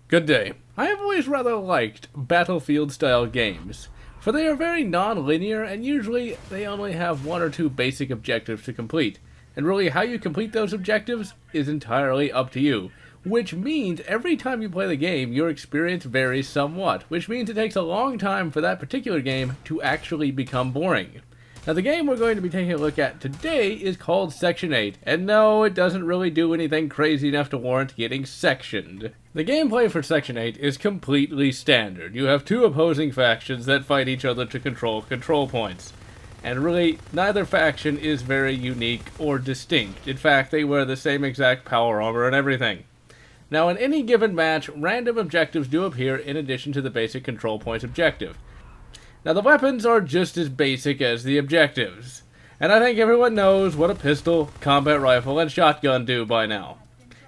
Good day. I have always rather liked Battlefield-style games, for they are very non-linear and usually they only have one or two basic objectives to complete. And really how you complete those objectives is entirely up to you, which means every time you play the game your experience varies somewhat, which means it takes a long time for that particular game to actually become boring. Now the game we're going to be taking a look at today is called Section 8, and no, it doesn't really do anything crazy enough to warrant getting sectioned. The gameplay for Section 8 is completely standard. You have two opposing factions that fight each other to control points. And really, neither faction is very unique or distinct. In fact, they wear the same exact power armor and everything. Now in any given match, random objectives do appear in addition to the basic control points objective. Now the weapons are just as basic as the objectives, and I think everyone knows what a pistol, combat rifle, and shotgun do by now.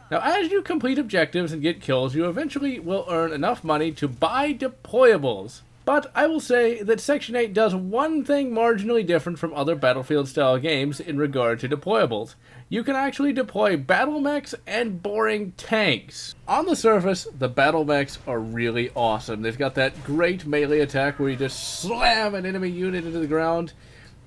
Now as you complete objectives and get kills, you eventually will earn enough money to buy deployables. But I will say that Section 8 does one thing marginally different from other Battlefield-style games in regard to deployables. You can actually deploy battle mechs and boring tanks. On the surface, the battle mechs are really awesome. They've got that great melee attack where you just slam an enemy unit into the ground.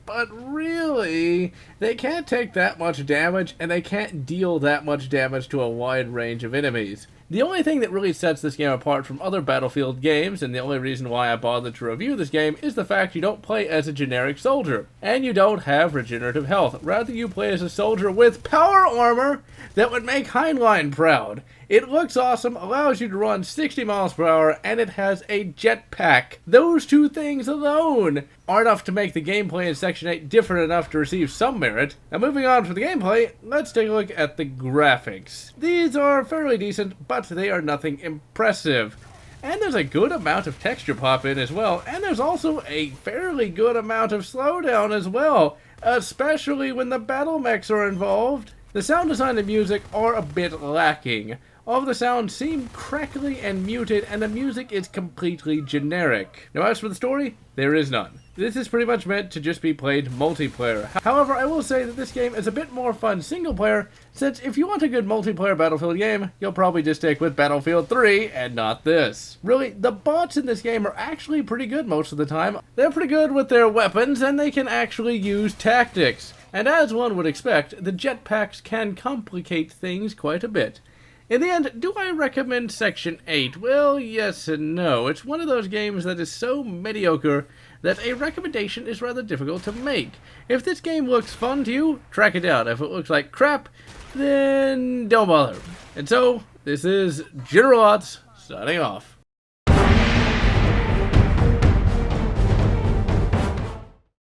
But really, they can't take that much damage, and they can't deal that much damage to a wide range of enemies. The only thing that really sets this game apart from other Battlefield games, and the only reason why I bothered to review this game, is the fact you don't play as a generic soldier, and you don't have regenerative health. Rather, you play as a soldier with power armor that would make Heinlein proud. It looks awesome, allows you to run 60 miles per hour, and it has a jetpack. Those two things alone are enough to make the gameplay in Section 8 different enough to receive some merit. Now moving on from the gameplay, let's take a look at the graphics. These are fairly decent, but they are nothing impressive. And there's a good amount of texture pop in as well, and there's also a fairly good amount of slowdown as well, especially when the battle mechs are involved. The sound design and music are a bit lacking. All of the sounds seem crackly and muted, and the music is completely generic. Now as for the story, there is none. This is pretty much meant to just be played multiplayer. However, I will say that this game is a bit more fun single player, since if you want a good multiplayer Battlefield game, you'll probably just stick with Battlefield 3 and not this. Really, the bots in this game are actually pretty good most of the time. They're pretty good with their weapons, and they can actually use tactics. And as one would expect, the jetpacks can complicate things quite a bit. In the end, do I recommend Section 8? Well, yes and no. It's one of those games that is so mediocre that a recommendation is rather difficult to make. If this game looks fun to you, track it out. If it looks like crap, then don't bother. And so, this is General Lotz, signing off.